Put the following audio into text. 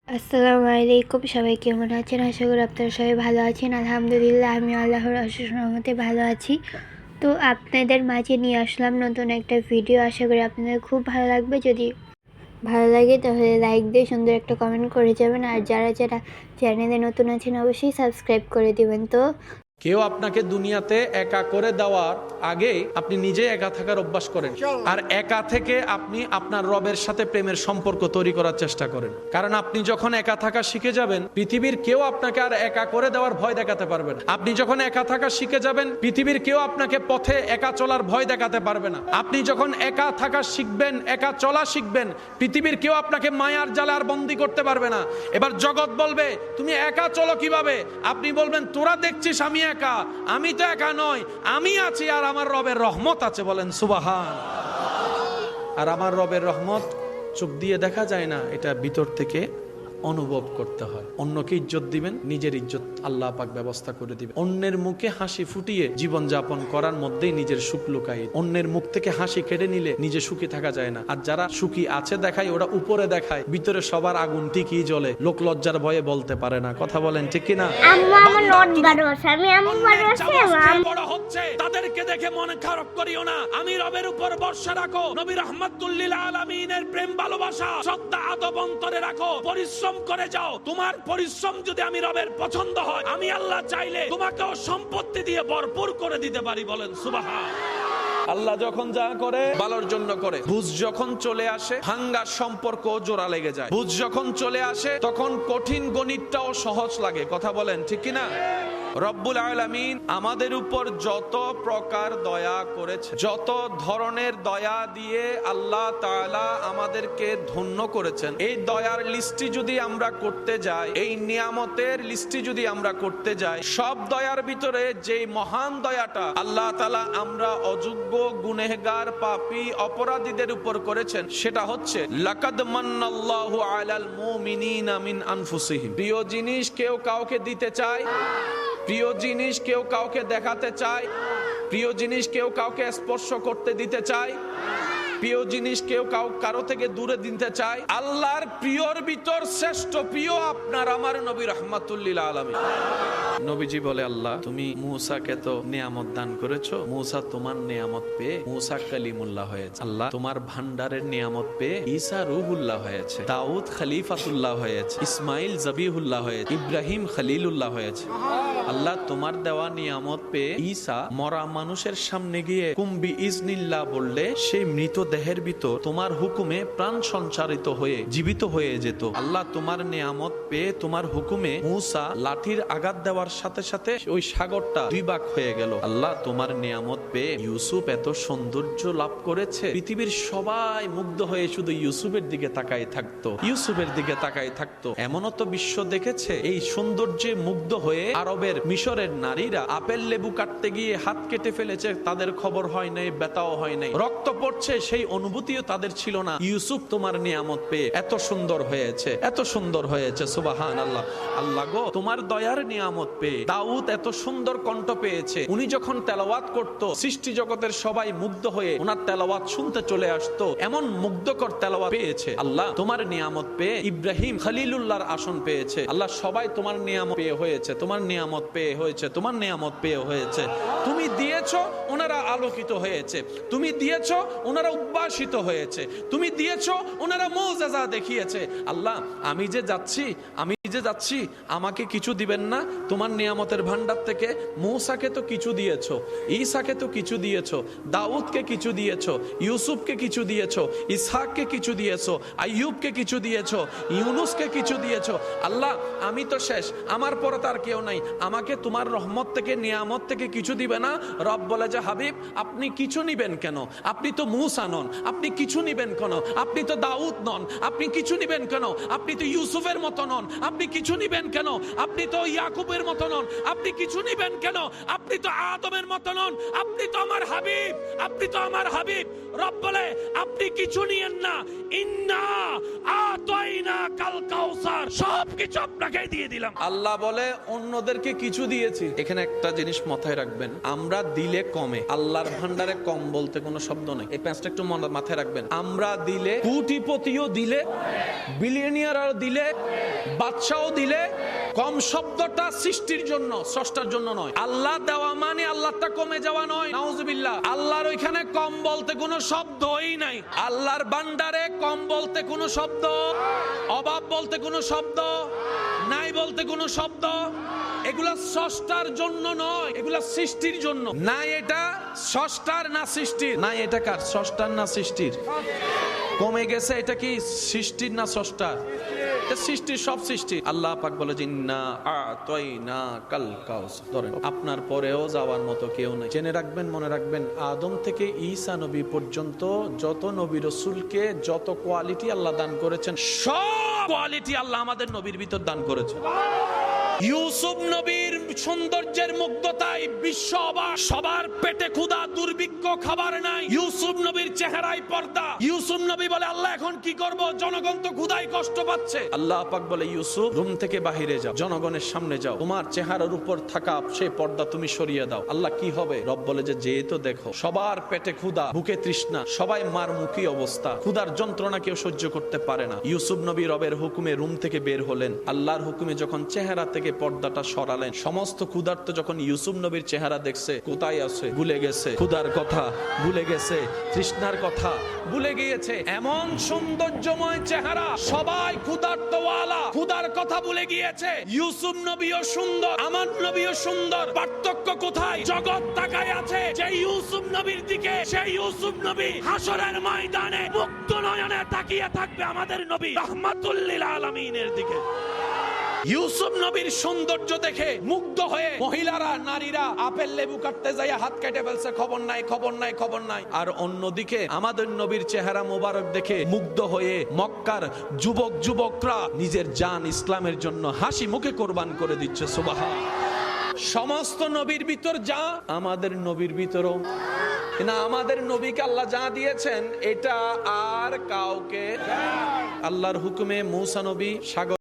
আসসালামু আলাইকুম, সবাই কেমন আছেন? আশা করি আপনারা সবাই ভালো আছেন। আলহামদুলিল্লাহ আমি আল্লাহর অশেষ রহমতে ভালো আছি। তো আপনাদের মাঝে নিয়ে আসলাম নতুন একটা ভিডিও। আশা করি আপনাদের খুব ভালো লাগবে। যদি ভালো লাগে তাহলে লাইক দিয়ে সুন্দর একটা কমেন্ট করে যাবেন। আর যারা যারা চ্যানেলে নতুন আছেন অবশ্যই সাবস্ক্রাইব করে দিবেন। তো কেউ আপনাকে দুনিয়াতে একা করে দেওয়ার আগে আপনি নিজে একা থাকার অভ্যাস করেন, আর একা থেকে আপনি আপনার রবের সাথে প্রেমের সম্পর্ক তৈরি করার চেষ্টা করেন। কারণ আপনি যখন একা থাকা শিখে যাবেন, পৃথিবীর কেউ আপনাকে আর একা করে দেওয়ার ভয় দেখাতে পারবে না। আপনি যখন একা থাকা শিখে যাবেন, পৃথিবীর কেউ আপনাকে পথে একা চলার ভয় দেখাতে পারবে না। আপনি যখন একা থাকা শিখবেন, একা চলা শিখবেন, পৃথিবীর কেউ আপনাকে মায়ার জালে আর বন্দী করতে পারবে না। এবার জগৎ বলবে তুমি একা চলো কিভাবে? আপনি বলবেন তোরা দেখছিস আমি একা, আমি তো একা নই, আমি আছি আর আমার রবের রহমত আছে। বলেন সুবহান। আর আমার রবের রহমত চোখ দিয়ে দেখা যায় না, এটা ভিতর থেকে অনুভব করতে হয়। অন্যকে ইজ্জত দিবেন, নিজের ইজ্জত আল্লাহ পাক ব্যবস্থা করে দিবেন। অন্যের মুখে হাসি ফুটিয়ে জীবন যাপন করার মধ্যেই নিজের সুখ লুকায়। অন্যের মুখ থেকে হাসি কেড়ে নিলে নিজে সুখী থাকা যায় না। আর যারা সুখী আছে দেখায়, ওরা উপরে দেখায়, ভিতরে সবার আগুন ঠিকই জ্বলে। লোক লজ্জার ভয়ে বলতে পারে না। কথা বলেন ঠিক কিনা? বড় হচ্ছে তাদেরকে দেখে মনে খারাপ করিও না। আমি রবের উপর ভরসা রাখো। নবী রাহমাতুল লিল আলামিনের প্রেম ভালোবাসা শ্রদ্ধা আদব অন্তরে রাখো। পরিশ্রম করে যাও। তোমার পরিশ্রম যদি আমি রবের পছন্দ হয়, আমি আল্লাহ চাইলে তোমাকেও সম্পত্তি দিয়ে ভরপুর করে দিতে পারি। বলেন সুবহান। আল্লাহ যখন যা করে ভালোর জন্য করে। বুঝ যখন চলে আসে, ভাঙ্গা সম্পর্ক জোড়া লেগে যায়। বুঝ যখন চলে আসে, তখন কঠিন গণিতটাও সহজ লাগে। কথা বলেন ঠিক কিনা? রব্বুল আলামিন আমাদের উপর যত প্রকার দয়া করেছে, যত ধরনের দয়া দিয়ে আল্লাহ তাআলা আমাদেরকে ধন্য করেছেন, এই দয়ার লিস্টি যদি আমরা করতে যাই, এই নিয়ামতের লিস্টি যদি আমরা করতে যাই, সব দয়ার ভিতরে যেই মহান দয়াটা আল্লাহ তাআলা আমরা অযোগ্য গুনেহগার পাপী অপরাধীদের উপর করেছেন, সেটা হচ্ছে লাকাদ মান্নাল্লাহু আলাল মুমিনিনা মিন আনফুসিহিম। প্রিয় জিনিস কেউ কাউকে দিতে চায়, প্রিয় জিনিস কেউ কাউকে দেখাতে চায়, প্রিয় জিনিস কেউ কাউকে স্পর্শ করতে দিতে চায়, প্রিয় জিনিস কেউ কারো থেকে দূরে দিতে চায়। আল্লাহর প্রিয়র ভিতর শ্রেষ্ঠ প্রিয় আপনার আমার নবী রাহমাতুল লিল আলামিন। নবীজি বলে, আল্লাহ তুমি মূসাকে তো নিয়ামত দান করেছো, মূসা তোমার নিয়ামত পেয়ে মূসা কালিমুল্লাহ হয়েছে। আল্লাহ তোমার ভান্ডারের নিয়ামত পেয়ে ঈসা রূহুল্লাহ হয়েছে, দাউদ খলিফাতুল্লাহ হয়েছে, ইসমাইল জবিহুল্লাহ হয়েছে, ইব্রাহিম খলিলুল্লাহ হয়েছে। আল্লাহ তোমার দেওয়া নিয়ামত পেয়ে ঈসা মরা মানুষের সামনে গিয়ে কুম্বি ইজনিল্লাহ বললে সেই মৃত দেহের ভিতর তোমার হুকুমে প্রাণ সঞ্চারিত হয়ে জীবিত হয়ে যেত। আল্লাহ তোমার নিয়ামত পেয়ে তোমার হুকুমে মূসা লাঠির আঘাত দেওয়ার সাথে সাথে ওই সাগরটা দুই ভাগ হয়ে গেল। আল্লাহ তোমার নিয়ামত পেয়ে ইউসুফ এত সৌন্দর্য লাভ করেছে, পৃথিবীর সবাই মুগ্ধ হয়ে শুধু ইউসুফের দিকে তাকাই থাকতো, ইউসুফের দিকে তাকাই থাকতো। এমনও তো বিশ্ব দেখেছে, এই সৌন্দর্যে মুগ্ধ হয়ে আরবের মিশরের নারীরা আপেল লেবু কাটতে গিয়ে হাত কেটে ফেলেছে, তাদের খবর হয় নাই, ব্যথাও হয় নাই, রক্ত পড়ছে সেই অনুভূতিও তাদের ছিল না। ইউসুফ তোমার নিয়ামত পেয়ে এত সুন্দর হয়েছে, এত সুন্দর হয়েছে। সুবহান আল্লাহ। আল্লাহ গো তোমার দয়ার নিয়ামত পেয়ে দাউদ এত সুন্দর কণ্ঠ পেয়েছে, উনি যখন তেলাওয়াত করত সৃষ্টি জগতের সবাই মুগ্ধ হয়ে ওনার তেলাওয়াত শুনতে চলে আসতো, এমন মুগ্ধকর তেলাওয়াত পেয়েছে। আল্লাহ তোমার নিয়ামত পেয়ে ইব্রাহিম খলিলুল্লাহর আসন পেয়েছে। আল্লাহ সবাই তোমার নিয়ামত পেয়ে হয়েছে, তোমার নিয়ামত পেয়ে হয়েছে, তোমার নিয়ামত পেয়ে হয়েছে। তুমি দিয়েছো ওনারা আলোকিত হয়েছে, তুমি দিয়েছো ওনারা উদ্ভাসিত হয়েছে, তুমি দিয়েছো ওনারা মুআজিজা দেখিয়েছে। আল্লাহ আমি যে যাচ্ছি আমাকে কিছু দিবেন না তোমার নিয়ামতের ভান্ডার থেকে? মূসাকে তো কিছু দিয়েছো, ঈসাকে তো কিছু দিয়েছো, দাউদকে কিছু দিয়েছো, ইউসুফকে কিছু দিয়েছো, ইসহাককে কিছু দিয়েছো, আইয়ুবকে কিছু দিয়েছো, ইউনুসকে কিছু দিয়েছো। আল্লাহ আমি তো শেষ, আমার পরে তার কেউ নাই, আমাকে তোমার রহমত থেকে নিয়ামত থেকে কিছু দিবে না? রব বলে যে হাবিব আপনি কিছু নিবেন কেন? আপনি তো মূসা নন, আপনি কিছু নিবেন কেন? আপনি তো দাউদ নন, আপনি কিছু নিবেন কেন? আপনি তো ইউসুফের মতো নন, আপনি কিছু নিবেন কেন? আপনি তো ইয়াকুবের মতো নন, আপনি কিছু নিবেন কেন? আপনি তো আদমের মতো নন, আপনি তো আমার হাবিব, আপনি তো আমার হাবিব। রব বলে আপনি কিছু নিয়েন না, ইন্না আতাইনা কাল কাউসার, সবকিছু আপনাকে দিয়ে দিলাম। আল্লাহ বলে অন্যদেরকে কিছু দিয়েছি। এখানে একটা জিনিস মাথায় রাখবেন, আমরা দিলে কমে, আল্লাহর ভান্ডারে কম বলতে কোনো শব্দ নেই। এই প্যাঁচটা একটু মাথায় রাখবেন। আমরা দিলে, কোটিপতিও দিলে, বিলিয়নিয়ারও দিলে, বাদশাও দিলে, কম শব্দটা সৃষ্টির জন্য, স্রষ্টার জন্য নয়। আল্লাহ দেওয়া মানে আল্লাহটা কমে যাওয়া নয়, নাউজুবিল্লাহ। আল্লাহর ওইখানে কম বলতে কোনো শব্দই নাই। আল্লাহর ভান্ডারে কম বলতে কোনো শব্দ, অভাব বলতে কোনো শব্দ নাই, বলতে কোনো শব্দ, এগুলা স্রষ্টার জন্য নয়, এগুলা সৃষ্টির জন্য। না এটা স্রষ্টার না সৃষ্টির, না এটা কার, স্রষ্টার না সৃষ্টির। কমে গেছে, এটা কি সৃষ্টির না স্রষ্টার? সৃষ্টির, সব সৃষ্টি। আল্লাহ পাক বলে জিন্না আতাইনা কাল কাউসার। ধরেন আপনার পরেও যাওয়ার মতো কেউ নেই। জেনে রাখবেন, মনে রাখবেন, আদম থেকে ঈসা নবী পর্যন্ত যত নবী রাসূলকে যত কোয়ালিটি আল্লাহ দান করেছেন, সব কোয়ালিটি আল্লাহ আমাদের নবীর ভিতর দান করেছেন। ইউসুফ নবীর সৌন্দর্যের মুগ্ধতায় বিশ্ব অবাক, সবার পেটে ক্ষুধা, দুর্ভিক্ষ, খাবার নাই, ইউসুফ নবীর চেহারায় পর্দা। ইউসুফ নবী বলে আল্লাহ এখন কি করব, জনগণ তো ক্ষুধায় কষ্ট পাচ্ছে। আল্লাহ পাক বলে ইউসুফ রুম থেকে বাহিরে যাও, জনগণের সামনে যাও, তোমার চেহারার উপর থাকা সেই পর্দা তুমি সরিয়ে দাও। আল্লাহ কি হবে? রব বলে যে যেহেতু দেখো সবার পেটে ক্ষুধা, বুকে তৃষ্ণা, সবাই মারমুখী অবস্থা, ক্ষুধার যন্ত্রণা কেউ সহ্য করতে পারে না। ইউসুফ নবী রবের হুকুমে রুম থেকে বের হলেন। আল্লাহর হুকুমে যখন চেহারা থেকে পর্দাটা সরালেন, সমস্ত ক্ষুধার্ত যখন ইউসুফ নবীর চেহারা দেখছে, কোথায় আছে ভুলে গেছে, ক্ষুধার কথা ভুলে গেছে, তৃষ্ণার কথা ভুলে গিয়েছে। এমন সৌন্দর্যময় চেহারা, সবাই ক্ষুধার্তওয়ালা, ক্ষুধার কথা ভুলে গিয়েছে। ইউসুফ নবীও সুন্দর, আমার নবীও সুন্দর, পার্থক্য কোথায়? জগৎ তাকায় আছে যে ইউসুফ নবীর দিকে, সেই ইউসুফ নবী হাসরের ময়দানে মুক্ত নয়নে তাকিয়ে থাকবে আমাদের নবী রাহমাতুল লিল আলামিনের দিকে। ইউসুফ নবীর সৌন্দর্য দেখে মুগ্ধ হয়ে মহিলারা, নারীরা আপেল লেবু কাটতে যায় হাত কেটে ফেলছে, খবর নাই, খবর নাই, খবর নাই। আর অন্যদিকে আমাদের নবীর চেহারা মোবারক দেখে মুগ্ধ হয়ে মক্কার যুবক যুবকরা নিজের জান ইসলামের জন্য হাসি মুখে কোরবান করে দিচ্ছে। সুবহান। সমস্ত নবীর ভিতর যা, আমাদের নবীর ভিতরও না। আমাদের নবীকে আল্লাহ যা দিয়েছেন এটা আর কাউকে, আল্লাহর হুকুমে মূসা নবী সাগর